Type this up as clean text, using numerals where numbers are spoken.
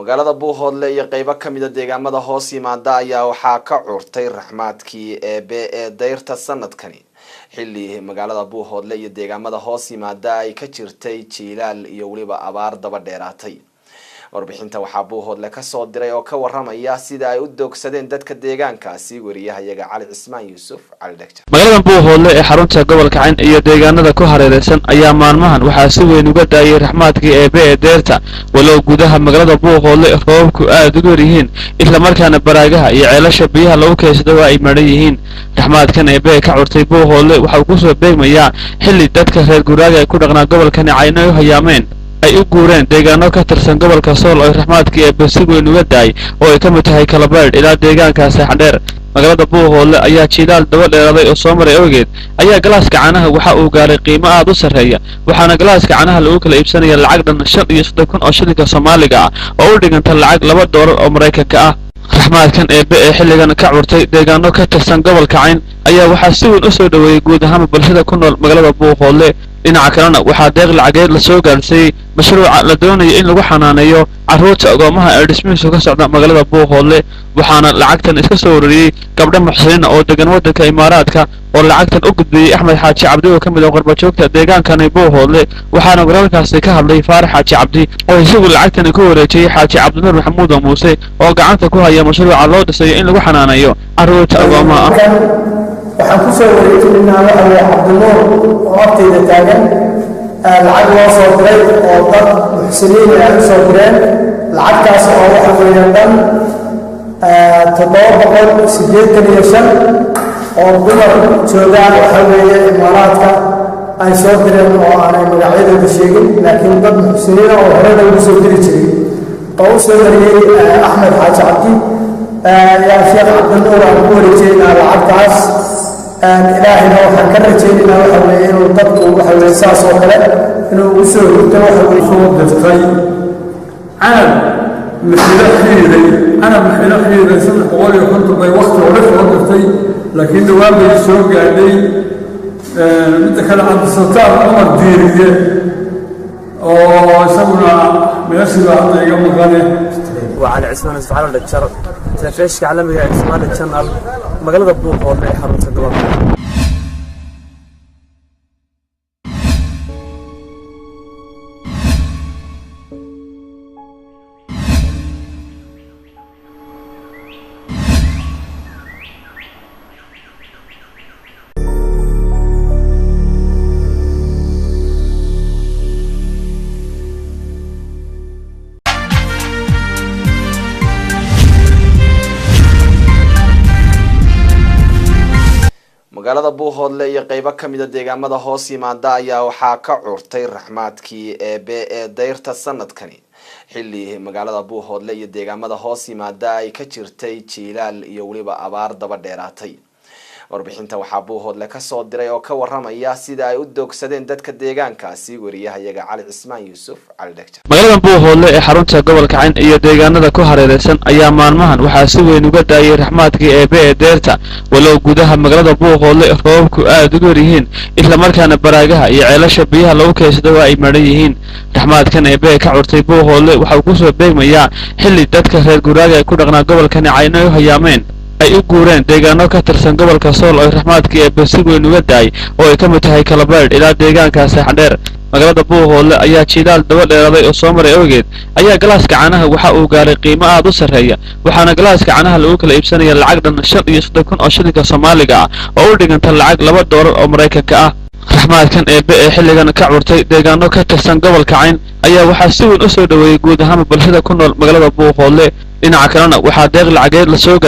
magaalada Buuhoodle iyo qaybo kamida deegaamada hoos yimaada ayaa waxaa ka curtay raxmaadkii eebe ee dayrta sanadkani xilli magaalada Buuhoodle iyo deegaamada hoos yimaada ay ka jirtay jiilaal iyo waliba abaar daba dheeraatay warbixinta waxaa Buuhoodle ka soo diray oo ka waramaya sida ay u doogsadeen dadka deegaankaasi wariyahayaga Cali Cismaan Yuusuf Cali Dhagtar. magaalada Buuhoodle ee xarunta gobolka Cayn iyo deegaanada ku hareeraysan ayaa maalmahan waxaa si weyn uga daayay raxmaadkii eebe ee deerta walow gudaha magaalada Buuhoodle roobku aad u yaryihiin isla markaana baraagaha iyo ceelasha biyaha lagu keysado ay maran yihiin. raxmaadkan eebe ka curtay Buuhoodle waxa uu ku soo beegmayaa xilli dadka reer guraaga ay ku dhaqnaa gobolka Cayn ay hayaameen ay u guureen deegaano ka tirsan gobolka Sool oo raxmaadkii eebe si weyn uga daayay oo ay ka mid tahay Kalabayd ilaa deegaanka Saxdheer. magaalada Buuhoodle ayaa jiilaal daba dheeraaday oo soo maray awgeed ayaa galaaska canaha waxa uu gaaray qiimo aad u sareeya waxaana galaaska canaha lagu kala iibsanayaa lacag dhan 35,000 oo shilinka Soomaaliga ah oo u dhiganta lacag $2 oo Mareykanka ah. raxmaadkan eebe ee xilligan ka curtay deegaano ka tirsan gobolka Cayn ayaa waxaa si weyn u soo dhaweeyay guud ahaan bulshada ku nool magaalada Buuhoodle. dhinaca kalena waxaa deeq lacageed la soo gaarsiiyay mashruuca la doonayo in lagu xanaaneeyo carruurta agoomaha ee dhismihiisu ka socda magaalada Buuhoodle waxaana lacagtan iska soo ururiyay gabdho muxsiniin oo degan waddanka Imaaraadka oo lacagtan u gudbiyay Axmed Xaaji Cabdi oo kamid ah qurbajoogta deegaankan Buuhoodle waxaana wararkaasi ka hadlay Faarax Xaaji Cabdi oo isagu lacagtan ku wareejiyay Xaaji Cabdi Maxamuud Muuse oo gacanta ku haya mashruuca loo dhisay in lagu xanaaneeyo carruurta agoomaha waxaan ku soo wareejinaa waxa Cabdinuur oo waqtiga taagan lacag loo soo diray oo dad muxsiniin ah soo direen lacagtaas oo waxa weeyaan dhan 785 oo dumar joogaan waxa weeye Imaaraadka ay soo direen oo aanay magacyadooda sheegin laakiin dad muxsiniin oo hore lagu soo diri jiray oo u soo diriyay Axmed Xaaji Cabdi يا شيخ عبد النور أقول على عباس إلهنا وحن كرجينا وحولين وطبق وحولين ساس وكلا إنه وسوي وحولين صوت دفتي أنا محل خيري سنة قولي كنت ضي وقت ولف دفتي لكن دوابي السوق علي متكلم عن السلطان عمر ديري وسمنا بيسير عندي يوم غني وعلى عثمان سبحانه الدكتور تفيش عالمي عثمان الشانل مقالة Buuhoodle حرمت الدوام. magaalada Buuhoodle iyo qaybo kamida deegaamada hoos yimaada ayaa waxaa ka curtay raxmaadkii eebe ee dayrta sanadkani xilli magaalada Buuhoodle iyo deegaamada hoos yimaada ay ka jirtay jiilaal iyo waliba abaar daba dheeraatay warbixinta waxaa Buuhoodle ka soo diray oo ka waramaya sida ay u doogsadeen dadka deegaankaasi wariyahayaga Cali Cismaan Yuusuf Cali Dhagtar. magaalada Buuhoodle ee xarunta gobolka Cayn iyo deegaanada ku hareeraysan ayaa maalmahan waxaa si weyn uga daayay raxmaadkii eebe ee deerta walow gudaha magaalada Buuhoodle roobku aad u yaryihiin isla markaana baraagaha iyo ceelasha biyaha lagu keysado ay maran yihiin. raxmaadkan eebe ka curtay Buuhoodle waxa uu ku soo beegmayaa xilli dadka reer guraaga ay ku dhaqnaa gobolka Cayn ay hayaameen ay u guureen deegaano ka tirsan gobolka Sool oo raxmaadkii eebe si weyn uga daayay oo ay ka mid tahay Kalabayd ilaa deegaanka Saxdheer. magaalada Buuhoodle ayaa jiilaal daba dheeraaday oo soo maray awgeed ayaa galaaska canaha waxa uu gaaray qiimo aad u sareeya waxaana galaaska canaha lagu kala iibsanayaa lacag dhan 35,000 oo shilinka Soomaaliga ah oo u dhiganta lacag $2 oo Mareykanka ah. raxmaadkan eebe ee xilligan ka curtay deegaano ka tirsan gobolka Cayn ayaa waxaa si weyn u soo dhaweeyay guud ahaan bulshada ku nool magaalada Buuhoodle. dhinaca kalena waxaa deeq lacageed la soo